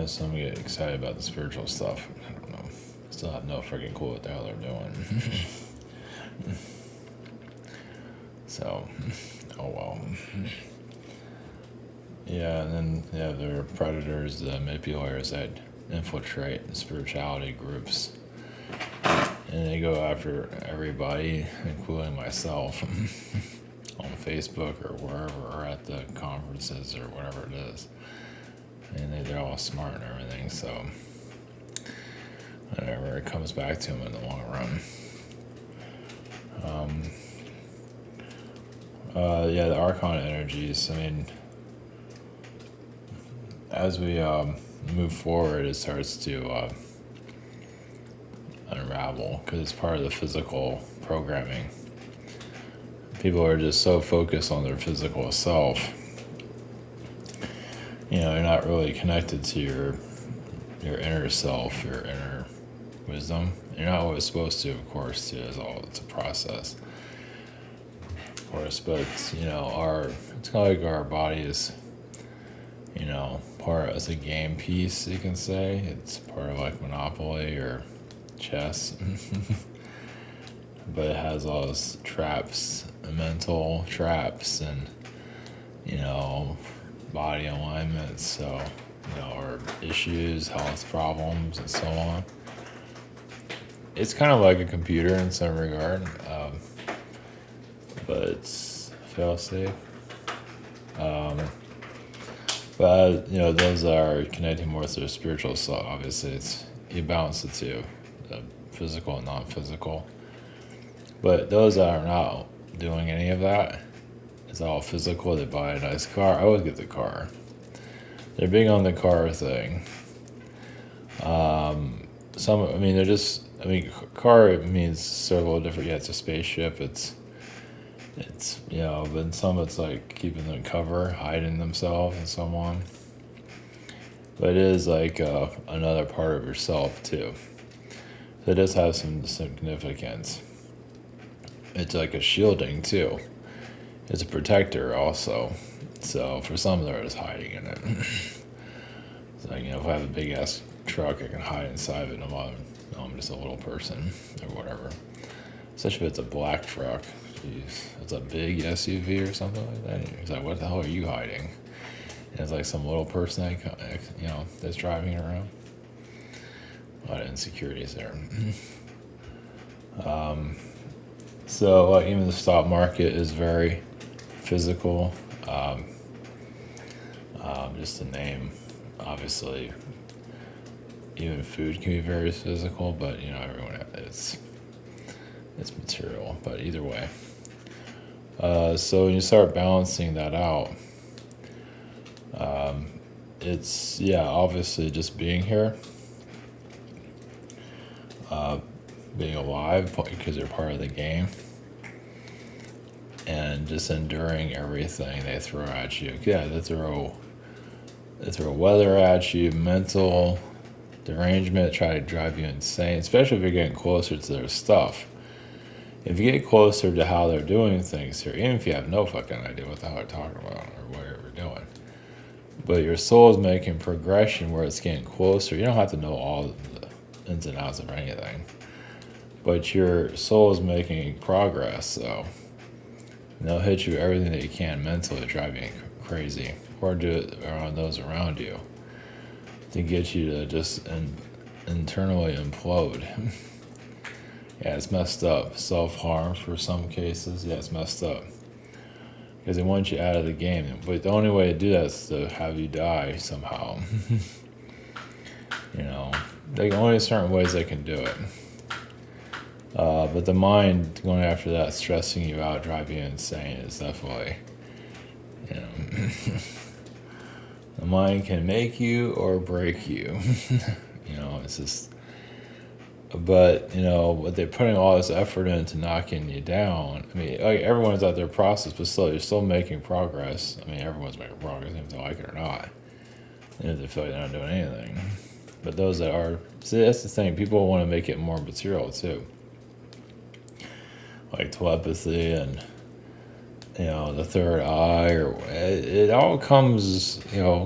why some get excited about the spiritual stuff. I don't know. Still have no freaking clue what the hell they're doing. So, oh well. Yeah, and then there are predators, the manipulators that infiltrate the spirituality groups. And they go after everybody, including myself, on Facebook or wherever, or at the conferences or whatever it is. And they're all smart and everything, so whatever, it comes back to them in the long run. The Archon energies, I mean, as we move forward, it starts to unravel, because it's part of the physical programming. People are just so focused on their physical self. You're not really connected to your inner self, your inner wisdom. You're not always supposed to, of course, too. It's a process, of course. But it's kind of like our body is, part as a game piece. You can say it's part of like Monopoly or chess, but it has all those traps, mental traps, and body alignment, so or issues, health problems, and so on. It's kind of like a computer in some regard, but it's fail-safe. But those are connecting more to their spiritual self. Obviously, you balance the two, the physical and non-physical. But those that are not doing any of that, it's all physical. They buy a nice car. I always get the car. They're big on the car thing. Car means several different. Yeah, it's a spaceship. It's but some it's like keeping them cover, hiding themselves, and so on. But it is like another part of yourself too. So it does have some significance. It's like a shielding too. It's a protector also. So for some, they're just hiding in it. It's like, if I have a big ass truck, I can hide inside of it. I'm just a little person or whatever. Especially if it's a black truck. Jeez, it's a big SUV or something like that. It's like, what the hell are you hiding? And it's like some little person that's driving around. A lot of insecurities there. So even the stock market is very physical. Just to name, obviously, even food can be very physical, but everyone it's material. But either way, so when you start balancing that out, it's obviously just being here, being alive because you're part of the game, and just enduring everything they throw at you. Yeah, they throw weather at you, mental derangement, try to drive you insane, especially if you're getting closer to their stuff. If you get closer to how they're doing things here, even if you have no fucking idea what the hell they're talking about or what they're doing, but your soul is making progression where it's getting closer. You don't have to know all the ins and outs of anything, but your soul is making progress, so they'll hit you everything that you can mentally to drive you crazy, or do it around those around you to get you to just internally implode. Yeah, it's messed up. Self-harm for some cases. Yeah, it's messed up. Because they want you out of the game. But the only way to do that is to have you die somehow. There's only certain ways they can do it. But the mind going after that, stressing you out, driving you insane is definitely, the mind can make you or break you. It's just, but, what they're putting all this effort into knocking you down. I mean, like, everyone's at their process, but still, you're still making progress. I mean, everyone's making progress, if they like it or not. And if they feel like they're not doing anything. But those that are, see, that's the thing. People want to make it more material, too. Like telepathy and the third eye, or it all comes,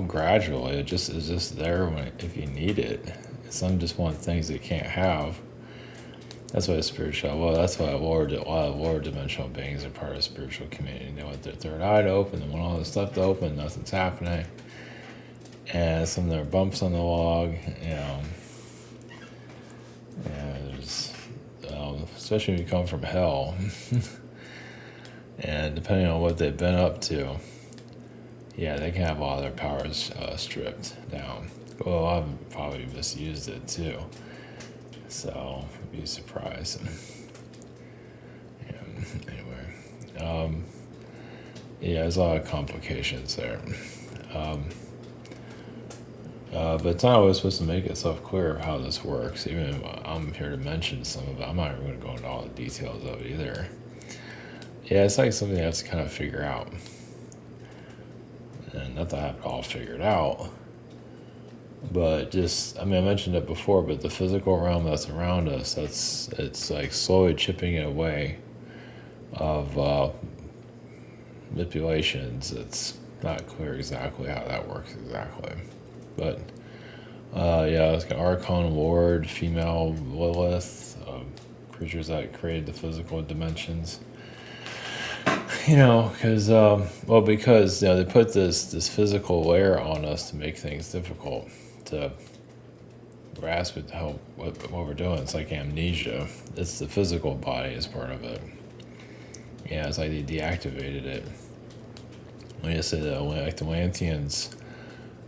gradually. It's just there if you need it. Some just want things they can't have. That's why spiritual. Well, that's why a lot of lower dimensional beings are part of the spiritual community. They want their third eye to open. They want all this stuff to open. Nothing's happening, and some of their bumps on the log. There's, especially when you come from hell. And depending on what they've been up to, they can have all their powers stripped down. Well, I've probably misused it too, so I'd be surprised. Anyway, there's a lot of complications there. But it's not always supposed to make itself clear of how this works. Even if I'm here to mention some of it, I'm not even going to go into all the details of it either. Yeah, it's like something you have to kind of figure out. And not that I have it all figured out, but I mentioned it before, but the physical realm that's around us, it's like slowly chipping it away of manipulations. It's not clear exactly how that works exactly. But, it's an Archon Lord, female Lilith, creatures that created the physical dimensions. Because they put this physical layer on us to make things difficult to grasp it, what we're doing. It's like amnesia. It's the physical body is part of it. Yeah, it's like they deactivated it. When you said that, like the Atlanteans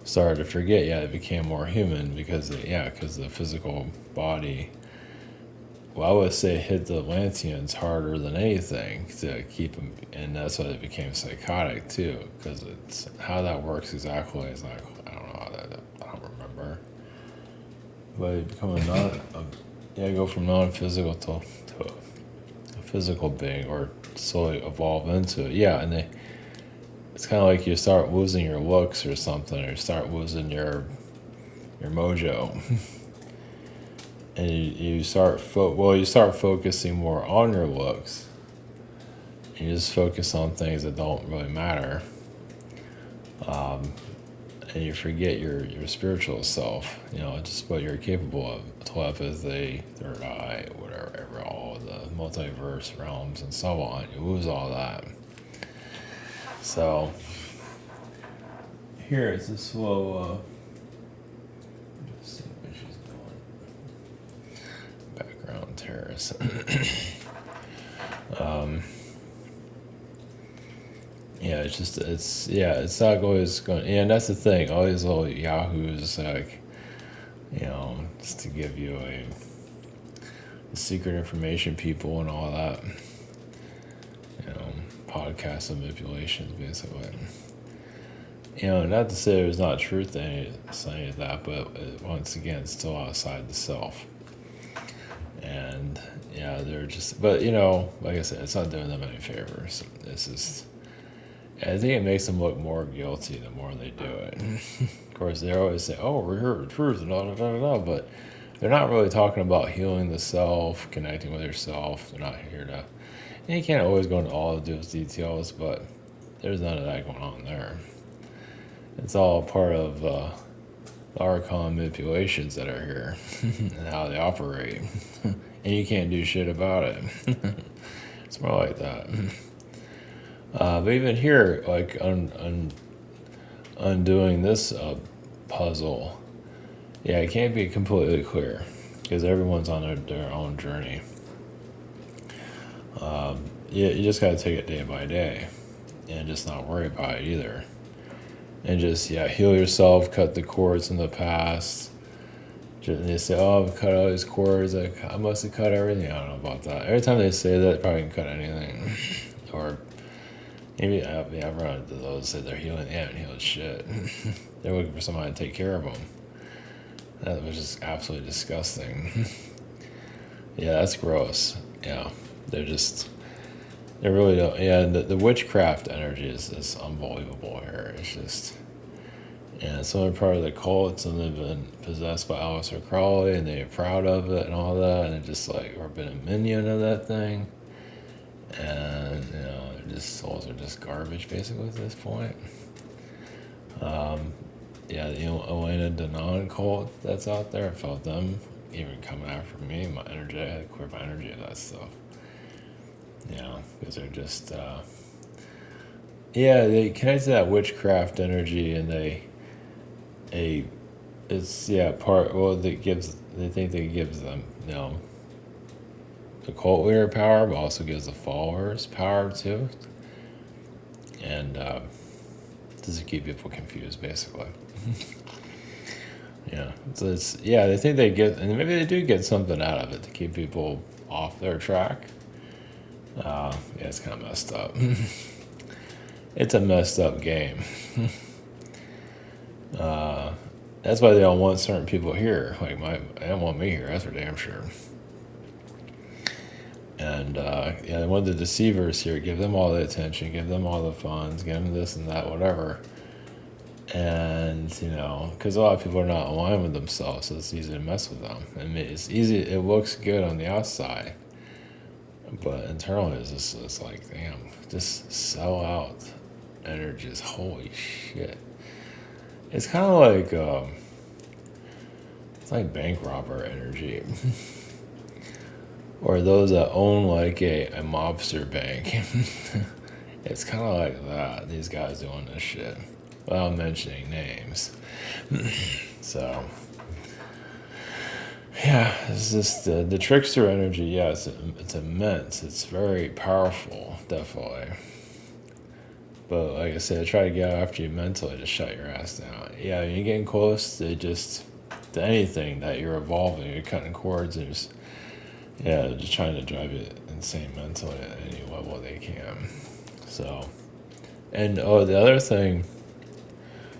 started to forget, they became more human because the physical body, I would say, hit the Atlanteans harder than anything to keep them, and that's why they became psychotic too. Because it's how that works exactly is like, I don't know how that. I don't remember. But you become go from non-physical to a physical being, or slowly evolve into it. And it's kind of like you start losing your looks or something, or start losing your mojo. And you start focusing more on your looks. And you just focus on things that don't really matter. And you forget your spiritual self, just what you're capable of. Telepathy, third eye, whatever, all the multiverse realms and so on. You lose all that. So, here it's a slow, just see what she's doing. Background terrace. It's not always going, and that's the thing, all these little yahoos, like, just to give you the secret information people and all that, podcast manipulations, basically. Not to say there's not truth in any of that, but once again, it's still outside the self. And, they're just, but, like I said, it's not doing them any favors. It's just, I think it makes them look more guilty the more they do it. Of course, they always say, oh, we're here for truth, and but they're not really talking about healing the self, connecting with yourself. They're not here to, and you can't always go into all of those details, but there's none of that going on there. It's all part of the Archon manipulations that are here and how they operate. And you can't do shit about it. It's more like that. But even here, like undoing this puzzle, it can't be completely clear because everyone's on their own journey. You just got to take it day by day and just not worry about it either. And just, heal yourself, cut the cords in the past. They say, oh, I've cut all these cords. I must have cut everything. I don't know about that. Every time they say that, they probably can cut anything. Or maybe, I've run into those that they're healing. They haven't healed shit. They're looking for somebody to take care of them. That was just absolutely disgusting. That's gross. They really don't. The witchcraft energy is unbelievable here. It's just, some are part of the cult, and they've been possessed by Aleister Crowley, and they're proud of it and all that, and they're just like, or been a minion of that thing. and their just souls are just garbage basically at this point. Yeah, the Elena Denon cult that's out there, I felt them even coming after me. My energy, I had to clear my energy of that stuff. Because they're just, they connect to that witchcraft energy, and they think that it gives them, the cult leader power, but also gives the followers power too. And, just to keep people confused, basically. So they think they get, and maybe they do get something out of it to keep people off their track. It's kind of messed up. It's a messed up game. That's why they don't want certain people here. Like they don't want me here. That's for damn sure. And they want the deceivers here. Give them all the attention. Give them all the funds. Give them this and that, whatever. And because a lot of people are not aligned with themselves, so it's easy to mess with them. I mean, it's easy. It looks good on the outside, but internally, it's like, damn, just sell out energies. Holy shit! It's kind of like it's like bank robber energy, or those that own like a mobster bank. It's kind of like that. These guys doing this shit without mentioning names. So, it's just the trickster energy. Yeah, it's immense. It's very powerful, definitely. But like I said, try to get after you mentally to shut your ass down. Yeah, you're getting close to anything that you're evolving. You're cutting cords and just trying to drive you insane mentally at any level they can. So, and the other thing.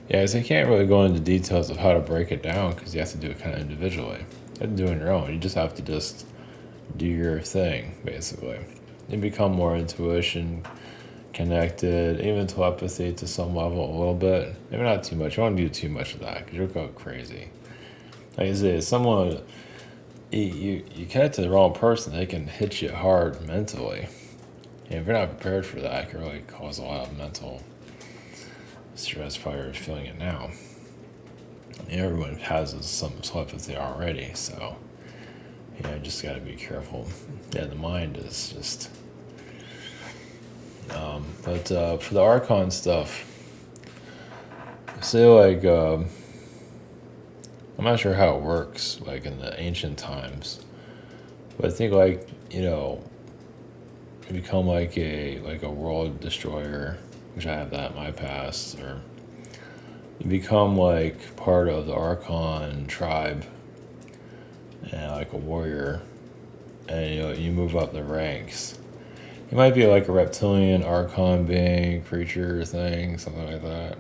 Yeah, because I can't really go into details of how to break it down because you have to do it kind of individually. You have to do it on your own. You just have to just do your thing, basically. You become more intuition, connected, even telepathy to some level a little bit. Maybe not too much. You don't want to do too much of that because you'll go crazy. Like I say, someone, you connect to the wrong person, they can hit you hard mentally. And if you're not prepared for that, it can really cause a lot of mental stress. Probably you're feeling it now. Everyone has some telepathy already, so just got to be careful. The mind is just. But for the Archon stuff, say like I'm not sure how it works, like in the ancient times, but I think like you become like a world destroyer, which I have that in my past, or you become like part of the Archon tribe and like a warrior, and you move up the ranks. You might be like a reptilian Archon being, creature thing, something like that,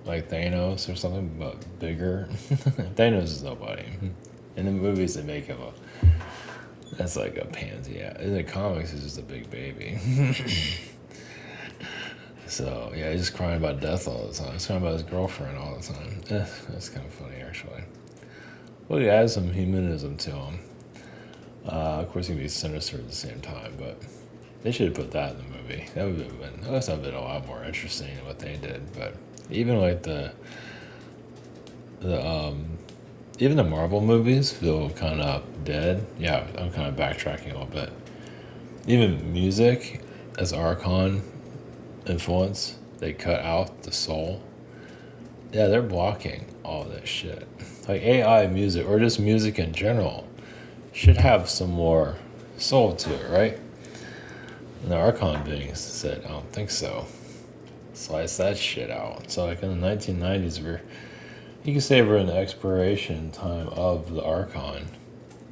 like Thanos or something, but bigger. Thanos is nobody. In the movies they make him that's like a pansy. In the comics he's just a big baby. So, he's just crying about death all the time. He's crying about his girlfriend all the time. That's kind of funny, actually. Well, he has some humanism to him. Of course, he can be sinister at the same time, but they should have put that in the movie. That would have been a lot more interesting than what they did. But even like even the Marvel movies feel kind of dead. Yeah, I'm kind of backtracking a little bit. Even music as Archon influence, they cut out the soul. They're blocking all this shit. Like AI music, or just music in general, should have some more soul to it, right? And the Archon beings said, I don't think so. Slice that shit out. So like in the 1990s, you can say we're in the expiration time of the Archon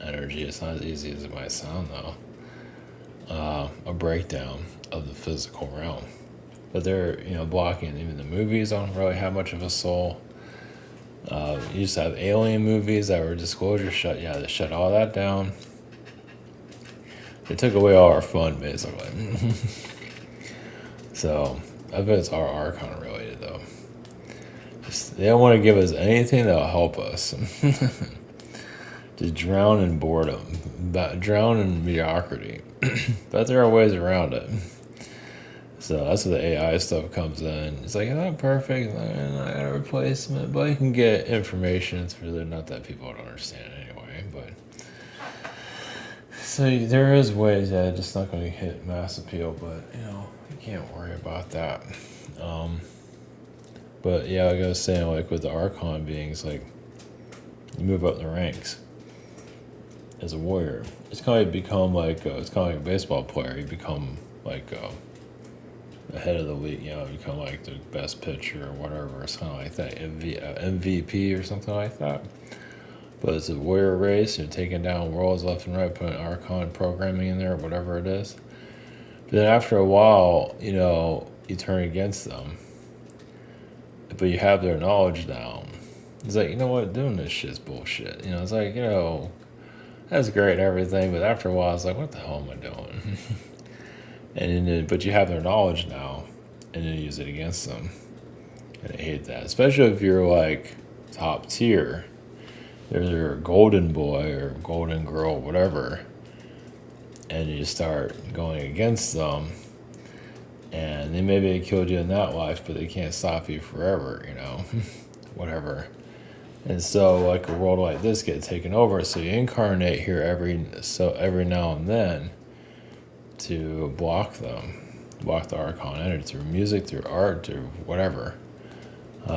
energy. It's not as easy as it might sound, though. A breakdown of the physical realm. But they're, blocking. Even the movies don't really have much of a soul. You used to have alien movies that were disclosure shut. Yeah, they shut all that down. They took away all our fun, basically. So, I bet it's all Archon related, though. They don't want to give us anything that'll help us. Just Just drown in boredom, drown in mediocrity. But there are ways around it. So that's where the AI stuff comes in. It's like, not perfect, not a replacement, but you can get information. It's really not that people don't understand it anyway. But so there is ways that it's just not going to hit mass appeal, but you can't worry about that. But yeah, like I was saying, like with the Archon beings, like you move up the ranks as a warrior. It's kind of become like it's kind of like a baseball player. You become like the head of the league. You become like the best pitcher or whatever. It's kind of like that MVP or something like that. But it's a warrior race. You're taking down worlds left and right, putting Archon programming in there, or whatever it is. But then after a while, you turn against them. But you have their knowledge now. It's like, doing this shit's bullshit. It's like, that's great and everything, but after a while, it's like, what the hell am I doing? But you have their knowledge now, and then you use it against them. And I hate that, especially if you're like top tier. There's your golden boy or golden girl, whatever, and you start going against them, and they maybe killed you in that life, but they can't stop you forever, whatever. And so, like a world like this gets taken over, so you incarnate here every now and then to block the Archon energy through music, through art, through whatever.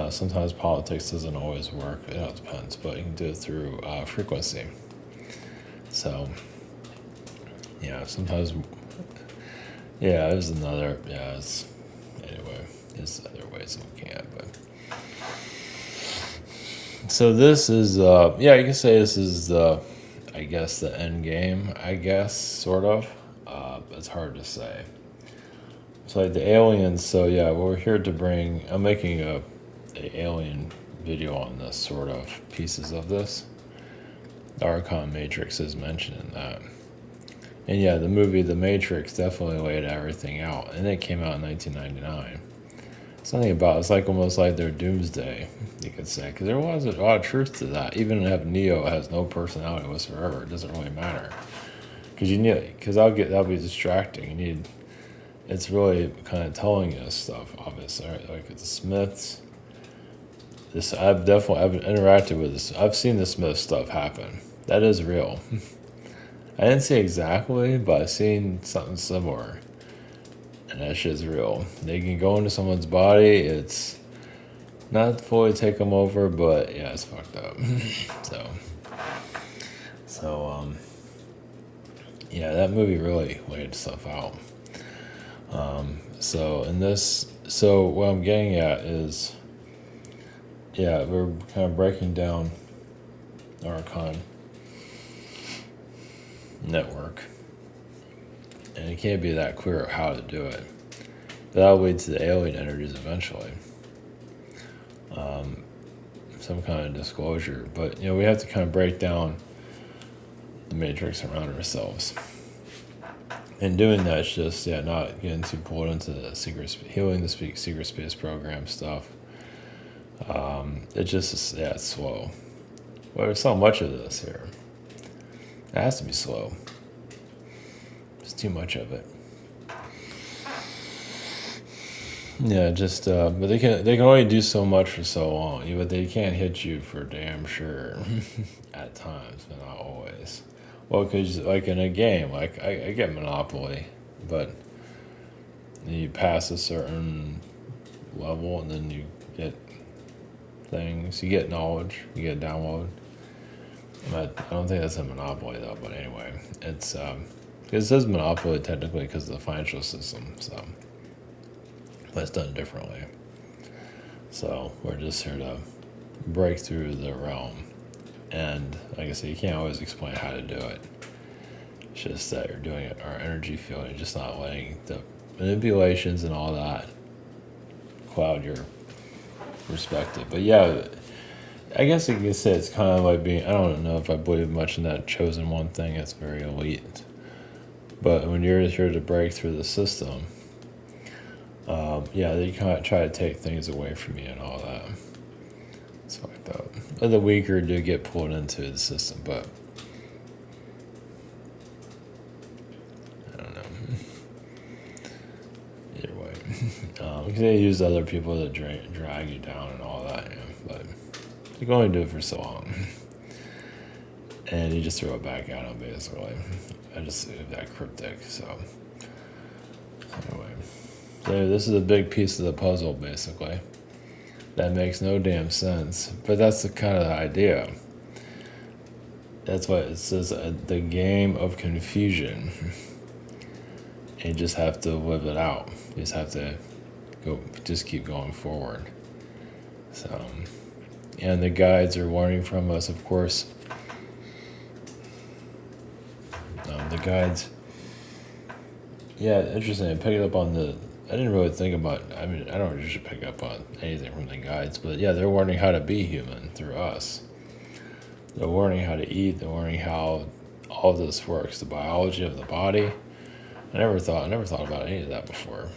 Sometimes politics doesn't always work. It all depends, but you can do it through frequency. So, sometimes, there's another, anyway, there's other ways of looking at it, but. So this is, you can say this is the end game, sort of. It's hard to say. So like the aliens, so we're here to bring, I'm making a alien video on this, sort of, pieces of this. The Archon Matrix is mentioned in that. And the movie The Matrix definitely laid everything out, and it came out in 1999. Something about it's like almost like their doomsday, you could say, because there was a lot of truth to that. Even if Neo has no personality whatsoever, it doesn't really matter, because that'll be distracting. It's really kind of telling you this stuff, obviously, right? Like the Smiths. I've interacted with this. I've seen the Smith stuff happen. That is real. I didn't see exactly, but I've seen something similar. And that shit's real. They can go into someone's body. It's not fully take them over, but it's fucked up. That movie really laid stuff out. So what I'm getting at is, we're kind of breaking down Archon network. And it can't be that clear of how to do it. That'll lead to the alien energies eventually. Some kind of disclosure. But, we have to kind of break down the matrix around ourselves. And doing that is just, not getting too pulled into the healing the secret space program stuff. It just, it's slow. Well, there's so much of this here. It has to be slow. There's too much of it. But they can only do so much for so long. But they can't hit you for damn sure. At times, but not always. Well, because like in a game, like I get Monopoly, but you pass a certain level and then you get things. You get knowledge. You get download. I don't think that's a Monopoly though. But anyway, it's it says Monopoly technically because of the financial system. So, but it's done differently. So we're just here to break through the realm. And like I said, you can't always explain how to do it. It's just that you're doing it, our energy field, you're just not letting the manipulations and all that cloud your perspective. But I guess you could say it's kind of like being, I don't know if I believe much in that chosen one thing, it's very elite. But when you're here to break through the system, they kind of try to take things away from you and all that. It's fucked up. And the weaker do get pulled into the system, but Because they use other people to drag you down and all that, but you can only do it for so long. And you just throw it back at them, basically. I just that cryptic, so. Anyway. So this is a big piece of the puzzle, basically. That makes no damn sense. But that's the kind of the idea. That's what it says, the game of confusion. And you just have to live it out. You just have to just keep going forward. So, and the guides are warning from us, of course. The guides, yeah, interesting. I picked up on I didn't really think about, I mean, I don't usually pick up on anything from the guides, but yeah, they're warning how to be human through us. They're warning how to eat, they're warning how all this works, the biology of the body. I never thought about any of that before.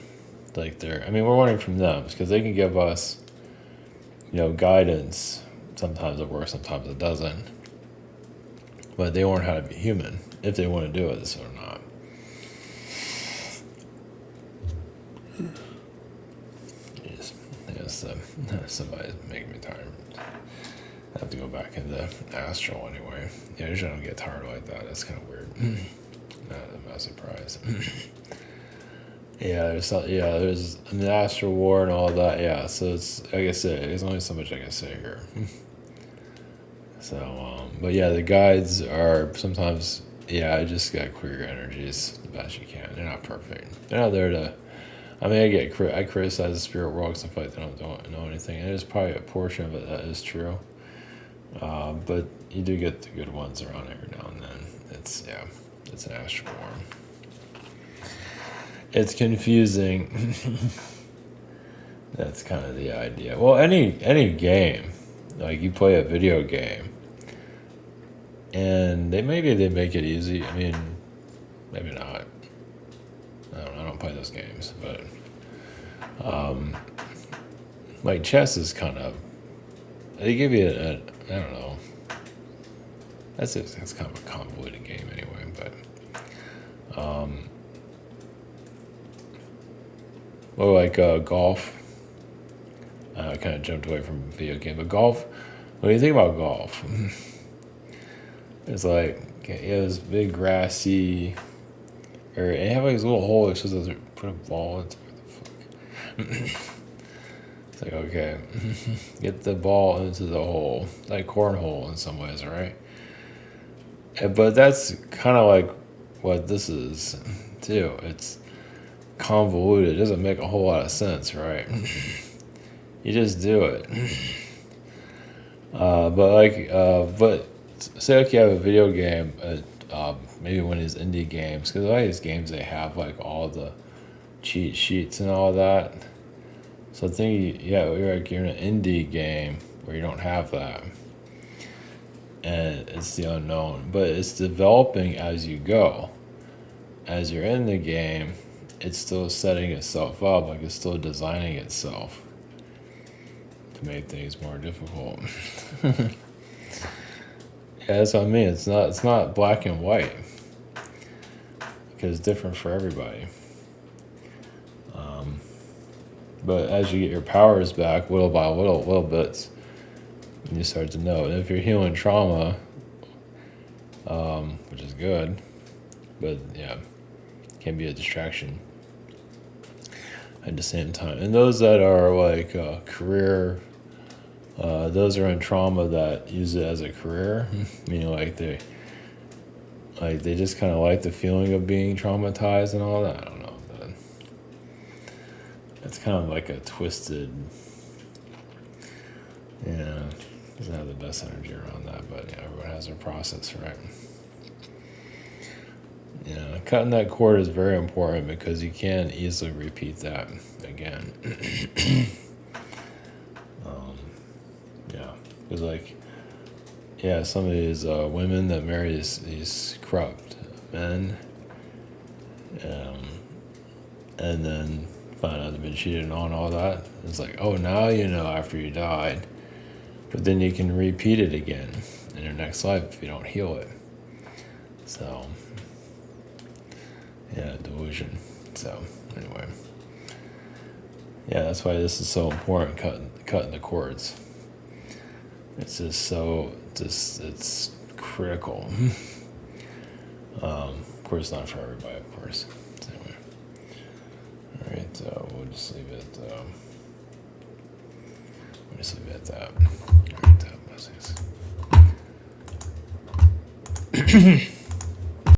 Like we're warning from them because they can give us, guidance. Sometimes it works, sometimes it doesn't. But they warn how to be human, if they want to do this or not. Yes, somebody's making me tired. I have to go back into astral anyway. Yeah, usually I don't get tired like that. That's kind of weird. Not a surprise. There's an astral war and all that. Yeah, so it's like I said, there's only so much I can say here. So, but yeah, the guides are sometimes. Yeah, I just got clear your energies the best you can. They're not perfect. They're not there to. I mean, I criticize the spirit world because I feel like they don't know anything. And there's probably a portion of it that is true. But you do get the good ones around every now and then. It's an astral war. It's confusing. That's kind of the idea. Well, any game, like you play a video game, and maybe they make it easy. I mean, maybe not. I don't play those games, but like chess is kind of. They give you I don't know. That's kind of a convoluted game anyway, but. Well, like golf. I kind of jumped away from video game, but golf. When you think about golf, it's like this big grassy, or they have like this little hole that shows us put a ball into. What the fuck? It's like okay, get the ball into the hole, like cornhole in some ways, right? But that's kind of like what this is too. It's convoluted. It doesn't make a whole lot of sense, right? You just do it. But say like you have a video game, maybe one of these indie games, because a lot of these games they have like all the cheat sheets and all that. So I think you're in an indie game where you don't have that, and it's the unknown. But it's developing as you go. As you're in the game, it's still setting itself up, like it's still designing itself to make things more difficult. Yeah, that's what I mean. It's not black and white because it's different for everybody. But as you get your powers back, little by little bits, you start to know. And if you're healing trauma, which is good, but yeah, can be a distraction at the same time. And those that are like career, those are in trauma that use it as a career, meaning like they just kind of like the feeling of being traumatized and all that. I don't know. It's kind of like a twisted, doesn't have the best energy around that, but yeah, everyone has their process, right? Yeah, cutting that cord is very important because you can't easily repeat that again. Because some of these women that marry these corrupt men, and then find out they've been cheated on, all that. It's like, oh, now you know after you died, but then you can repeat it again in your next life if you don't heal it. So. Yeah, delusion. So, anyway. Yeah, that's why this is so important, cutting the cords. It's just it's critical. Of course, not for everybody, of course. Anyway. All right, we'll just leave it. We'll just leave it at that. All right, blessings.